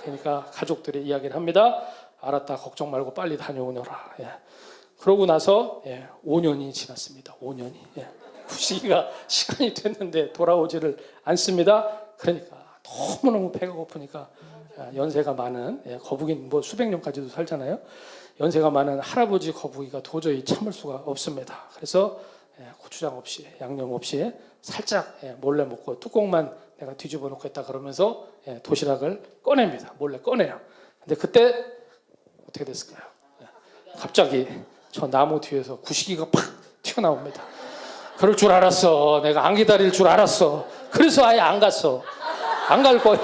그러니까 가족들이 이야기를 합니다. 알았다, 걱정 말고 빨리 다녀오너라. 그러고 나서 5년이 지났습니다. 5년이. 구식이가 시간이 됐는데 돌아오지를 않습니다. 그러니까 너무너무 배가 고프니까 연세가 많은 거북이는 뭐 수백 년까지도 살잖아요. 연세가 많은 할아버지 거북이가 도저히 참을 수가 없습니다. 그래서 고추장 없이 양념 없이 살짝 몰래 먹고 뚜껑만 내가 뒤집어 놓겠다 그러면서 도시락을 꺼냅니다. 몰래 꺼내요. 근데 그때 어떻게 됐을까요? 갑자기 저 나무 뒤에서 구식이가 팍 튀어나옵니다. 그럴 줄 알았어. 내가 안 기다릴 줄 알았어. 그래서 아예 안 갔어. 안 갈 거야.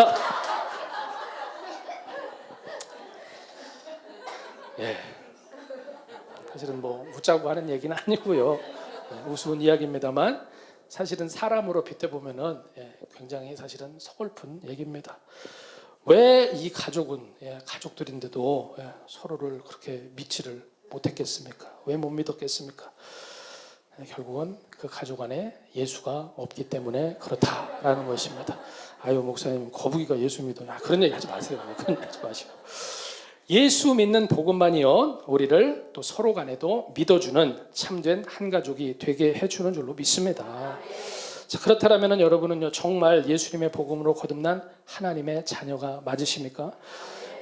사실은 뭐 웃자고 하는 얘기는 아니고요. 우스운 이야기입니다만 사실은 사람으로 빗대보면은 굉장히 사실은 서글픈 얘기입니다. 왜 이 가족은 가족들인데도 서로를 그렇게 믿지를 못했겠습니까? 왜 못 믿었겠습니까? 결국은 그 가족 안에 예수가 없기 때문에 그렇다라는 것입니다. 아유 목사님 거북이가 예수 믿어요. 그런 얘기 하지 마세요. 그런 얘기 하지 마시고. 예수 믿는 복음만이요 우리를 또 서로 간에도 믿어주는 참된 한 가족이 되게 해주는 줄로 믿습니다. 자, 그렇다면 여러분은요 정말 예수님의 복음으로 거듭난 하나님의 자녀가 맞으십니까?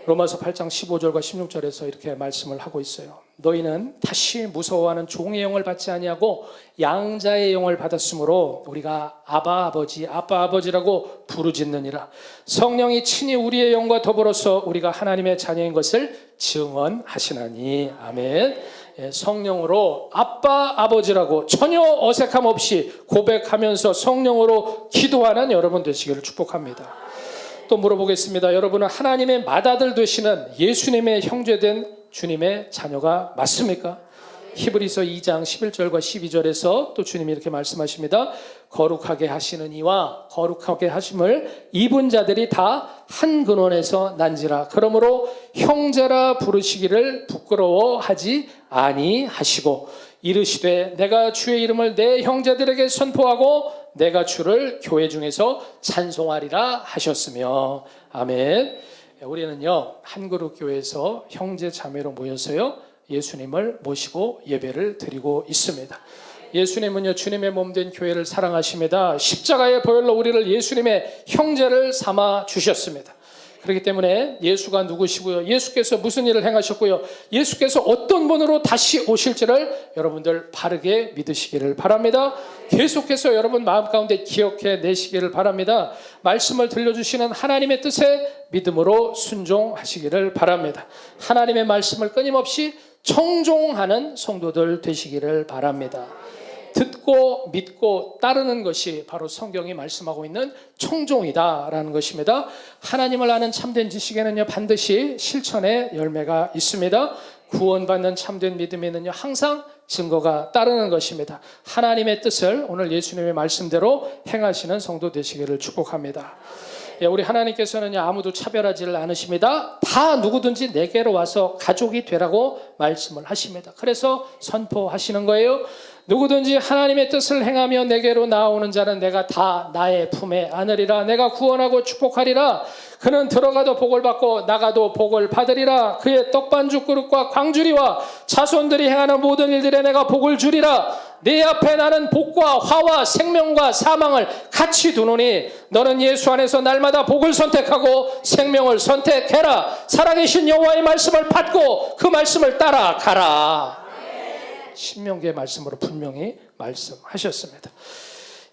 로마서 8장 15절과 16절에서 이렇게 말씀을 하고 있어요. 너희는 다시 무서워하는 종의 영을 받지 아니하고 양자의 영을 받았으므로 우리가 아바 아버지라고 부르짖느니라. 성령이 친히 우리의 영과 더불어서 우리가 하나님의 자녀인 것을 증언하시나니. 아멘. 성령으로 아빠 아버지라고 전혀 어색함 없이 고백하면서 성령으로 기도하는 여러분 되시기를 축복합니다. 또 물어보겠습니다. 여러분은 하나님의 맏아들 되시는 예수님의 형제된 주님의 자녀가 맞습니까? 히브리서 2장 11절과 12절에서 또 주님이 이렇게 말씀하십니다. 거룩하게 하시는 이와 거룩하게 하심을 입은 자들이 다 한 근원에서 난지라. 그러므로 형제라 부르시기를 부끄러워하지 아니하시고 이르시되 내가 주의 이름을 내 형제들에게 선포하고 내가 주를 교회 중에서 찬송하리라 하셨으며. 아멘. 우리는요 한그룹교회에서 형제 자매로 모여서요 예수님을 모시고 예배를 드리고 있습니다. 예수님은요 주님의 몸된 교회를 사랑하십니다. 십자가의 보혈로 우리를 예수님의 형제를 삼아 주셨습니다. 그렇기 때문에 예수가 누구시고요, 예수께서 무슨 일을 행하셨고요, 예수께서 어떤 분으로 다시 오실지를 여러분들 바르게 믿으시기를 바랍니다. 계속해서 여러분 마음 가운데 기억해 내시기를 바랍니다. 말씀을 들려주시는 하나님의 뜻에 믿음으로 순종하시기를 바랍니다. 하나님의 말씀을 끊임없이 청종하는 성도들 되시기를 바랍니다. 듣고 믿고 따르는 것이 바로 성경이 말씀하고 있는 청종이다라는 것입니다. 하나님을 아는 참된 지식에는요 반드시 실천의 열매가 있습니다. 구원받는 참된 믿음에는요 항상 증거가 따르는 것입니다. 하나님의 뜻을 오늘 예수님의 말씀대로 행하시는 성도 되시기를 축복합니다. 우리 하나님께서는 아무도 차별하지를 않으십니다. 다 누구든지 내게로 와서 가족이 되라고 말씀을 하십니다. 그래서 선포하시는 거예요. 누구든지 하나님의 뜻을 행하며 내게로 나오는 자는 내가 다 나의 품에 안으리라. 내가 구원하고 축복하리라. 그는 들어가도 복을 받고 나가도 복을 받으리라. 그의 떡반죽 그릇과 광주리와 자손들이 행하는 모든 일들에 내가 복을 주리라. 네 앞에 나는 복과 화와 생명과 사망을 같이 두노니 너는 예수 안에서 날마다 복을 선택하고 생명을 선택해라. 살아계신 여호와의 말씀을 받고 그 말씀을 따라가라. 신명기의 말씀으로 분명히 말씀하셨습니다.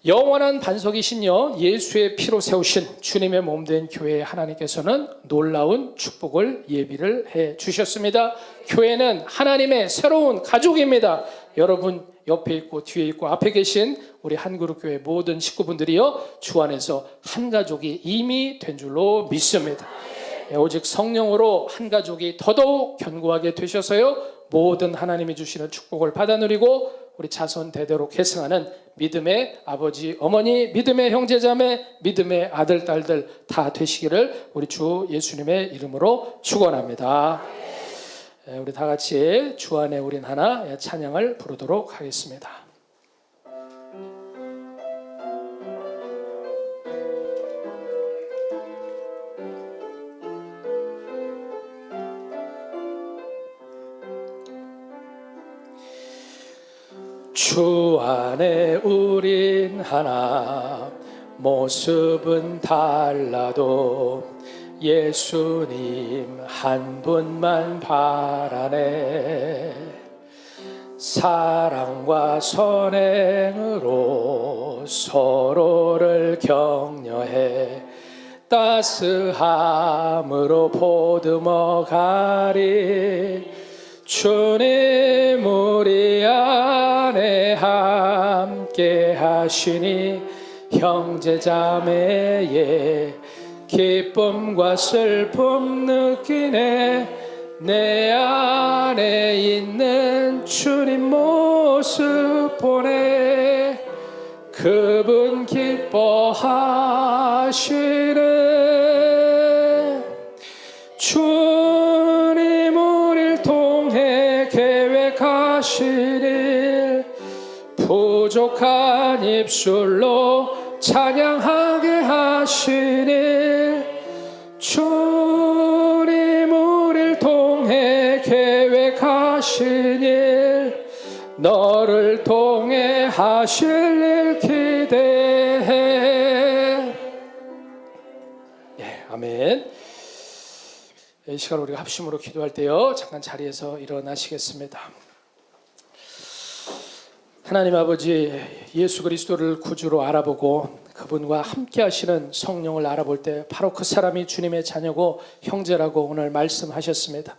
영원한 반석이신요 예수의 피로 세우신 주님의 몸된 교회에 하나님께서는 놀라운 축복을 예비를 해 주셨습니다. 교회는 하나님의 새로운 가족입니다. 여러분 옆에 있고 뒤에 있고 앞에 계신 우리 한그룹교회 모든 식구분들이요 주 안에서 한 가족이 이미 된 줄로 믿습니다. 오직 성령으로 한 가족이 더더욱 견고하게 되셔서요 모든 하나님이 주시는 축복을 받아 누리고 우리 자손 대대로 계승하는 믿음의 아버지 어머니, 믿음의 형제자매, 믿음의 아들 딸들 다 되시기를 우리 주 예수님의 이름으로 축원합니다. 우리 다 같이 주 안에 우린 하나 찬양을 부르도록 하겠습니다. 주 안에 우린 하나 모습은 달라도 예수님 한 분만 바라네. 사랑과 선행으로 서로를 격려해 따스함으로 보듬어 가리. 주님 우리 안에 함께 하시니 형제자매의 기쁨과 슬픔 느끼네. 내 안에 있는 주님 모습 보네. 그분 기뻐하시네. 주님 우릴 통해 계획하신 일 부족한 입술로 찬양하게 하시니. 주님 우릴 통해 계획하신 일 너를 통해 하실 일 기대해. 아멘. 이 시간 우리가 합심으로 기도할 때요 잠깐 자리에서 일어나시겠습니다. 하나님 아버지, 예수 그리스도를 구주로 알아보고 그분과 함께 하시는 성령을 알아볼 때 바로 그 사람이 주님의 자녀고 형제라고 오늘 말씀하셨습니다.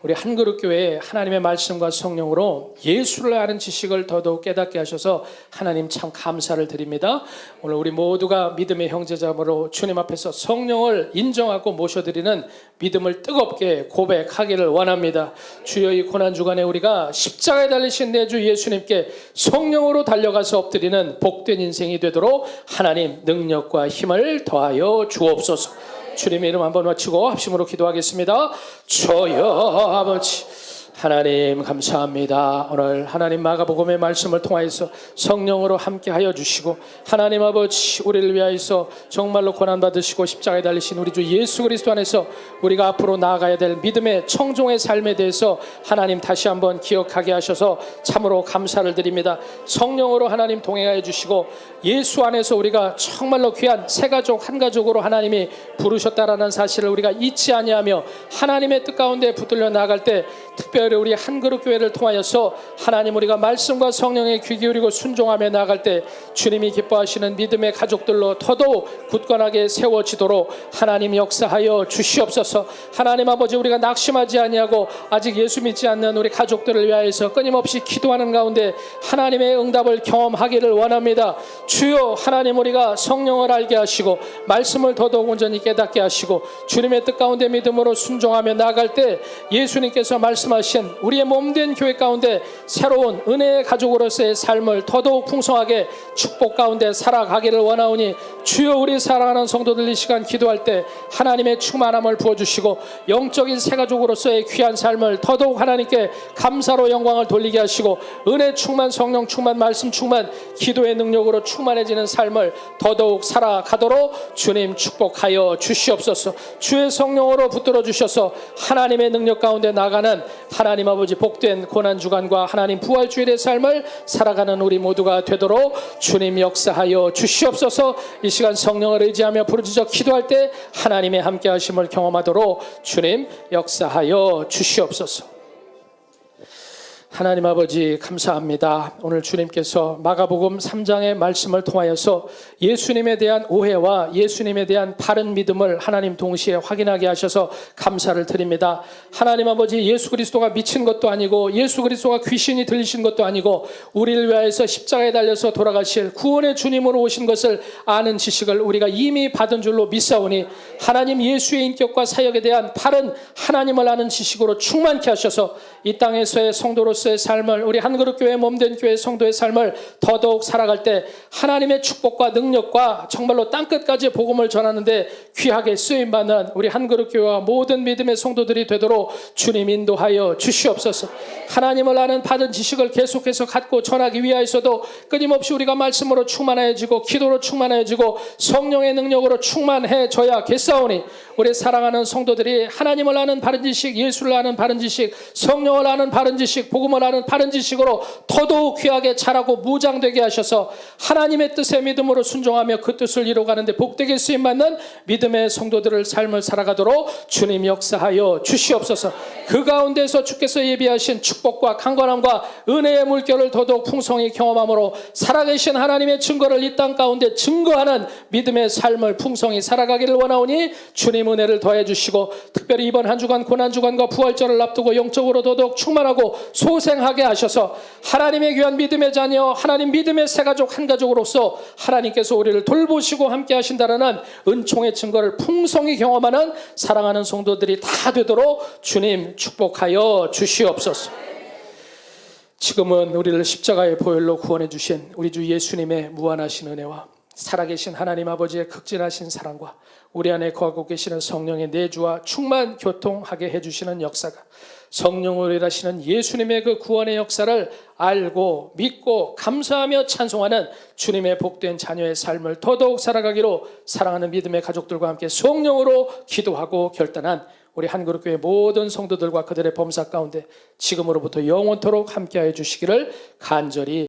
우리 한그룹교회에 하나님의 말씀과 성령으로 예수를 아는 지식을 더더욱 깨닫게 하셔서 하나님 참 감사를 드립니다. 오늘 우리 모두가 믿음의 형제자매로 주님 앞에서 성령을 인정하고 모셔드리는 믿음을 뜨겁게 고백하기를 원합니다. 주여, 이 고난주간에 우리가 십자가에 달리신 내 주 예수님께 성령으로 달려가서 엎드리는 복된 인생이 되도록 하나님 능력과 힘을 더하여 주옵소서. 주님의 이름 한번 외치고 합심으로 기도하겠습니다. 주여 아버지 하나님 감사합니다. 오늘 하나님 마가복음의 말씀을 통하여서 성령으로 함께하여 주시고 하나님 아버지 우리를 위하여서 정말로 고난받으시고 십자가에 달리신 우리 주 예수 그리스도 안에서 우리가 앞으로 나아가야 될 믿음의 청종의 삶에 대해서 하나님 다시 한번 기억하게 하셔서 참으로 감사를 드립니다. 성령으로 하나님 동행하여 주시고 예수 안에서 우리가 정말로 귀한 새 가족 한 가족으로 하나님이 부르셨다라는 사실을 우리가 잊지 아니하며 하나님의 뜻 가운데 붙들려 나아갈 때 특별히 우리 한그룹교회를 통하여서 하나님 우리가 말씀과 성령에 귀 기울이고 순종하며 나아갈 때 주님이 기뻐하시는 믿음의 가족들로 더더욱 굳건하게 세워지도록 하나님 역사하여 주시옵소서. 하나님 아버지 우리가 낙심하지 아니하고 아직 예수 믿지 않는 우리 가족들을 위하여서 끊임없이 기도하는 가운데 하나님의 응답을 경험하기를 원합니다. 주여 하나님 우리가 성령을 알게 하시고 말씀을 더더욱 온전히 깨닫게 하시고 주님의 뜻 가운데 믿음으로 순종하며 나아갈 때 예수님께서 말씀하신 우리의 몸된 교회 가운데 새로운 은혜의 가족으로서의 삶을 더더욱 풍성하게 축복 가운데 살아가기를 원하오니 주여 우리 사랑하는 성도들 이 시간 기도할 때 하나님의 충만함을 부어주시고 영적인 새 가족으로서의 귀한 삶을 더더욱 하나님께 감사로 영광을 돌리게 하시고 은혜 충만 성령 충만 말씀 충만 기도의 능력으로 충만해지는 삶을 더더욱 살아가도록 주님 축복하여 주시옵소서. 주의 성령으로 붙들어 주셔서 하나님의 능력 가운데 나가는 하나님 아버지 복된 고난주간과 하나님 부활주일의 삶을 살아가는 우리 모두가 되도록 주님 역사하여 주시옵소서. 이 시간 성령을 의지하며 부르짖어 기도할 때 하나님의 함께 하심을 경험하도록 주님 역사하여 주시옵소서. 하나님 아버지 감사합니다. 오늘 주님께서 마가복음 3장의 말씀을 통하여서 예수님에 대한 오해와 예수님에 대한 바른 믿음을 하나님 동시에 확인하게 하셔서 감사를 드립니다. 하나님 아버지 예수 그리스도가 미친 것도 아니고 예수 그리스도가 귀신이 들리신 것도 아니고 우리를 위하여서 십자가에 달려서 돌아가실 구원의 주님으로 오신 것을 아는 지식을 우리가 이미 받은 줄로 믿사오니 하나님 예수의 인격과 사역에 대한 바른 하나님을 아는 지식으로 충만케 하셔서 이 땅에서의 성도로서의 삶을 우리 한그룹교회 몸된 교회 성도의 삶을 더더욱 살아갈 때 하나님의 축복과 능력과 정말로 땅끝까지 복음을 전하는데 귀하게 쓰임받는 우리 한그룹교회와 모든 믿음의 성도들이 되도록 주님 인도하여 주시옵소서. 하나님을 아는 받은 지식을 계속해서 갖고 전하기 위하여서도 끊임없이 우리가 말씀으로 충만해지고 기도로 충만해지고 성령의 능력으로 충만해져야겠사오니 우리 사랑하는 성도들이 하나님을 아는 바른 지식, 예수를 아는 바른 지식, 성령을 아는 바른 지식, 복음을 아는 바른 지식으로 더더욱 귀하게 자라고 무장되게 하셔서 하나님의 뜻에 믿음으로 순종하며 그 뜻을 이루어가는데 복되게 쓰임받는 믿음의 성도들을 삶을 살아가도록 주님 역사하여 주시옵소서. 그 가운데서 주께서 예비하신 축복과 강건함과 은혜의 물결을 더더욱 풍성히 경험함으로 살아계신 하나님의 증거를 이 땅 가운데 증거하는 믿음의 삶을 풍성히 살아가기를 원하오니 주님 은혜를 더해 주시고 특별히 이번 한 주간 고난주간과 부활절을 앞두고 영적으로 더더욱 충만하고 소생하게 하셔서 하나님의 귀한 믿음의 자녀 하나님 믿음의 새 가족 한 가족으로서 하나님께서 우리를 돌보시고 함께 하신다라는 은총의 증거를 풍성히 경험하는 사랑하는 성도들이 다 되도록 주님 축복하여 주시옵소서. 지금은 우리를 십자가의 보혈로 구원해 주신 우리 주 예수님의 무한하신 은혜와 살아계신 하나님 아버지의 극진하신 사랑과 우리 안에 거하고 계시는 성령의 내주와 충만 교통하게 해주시는 역사가 성령으로 일하시는 예수님의 그 구원의 역사를 알고 믿고 감사하며 찬송하는 주님의 복된 자녀의 삶을 더더욱 살아가기로 사랑하는 믿음의 가족들과 함께 성령으로 기도하고 결단한 우리 한그룹교회 모든 성도들과 그들의 범사 가운데 지금으로부터 영원토록 함께하여 주시기를 간절히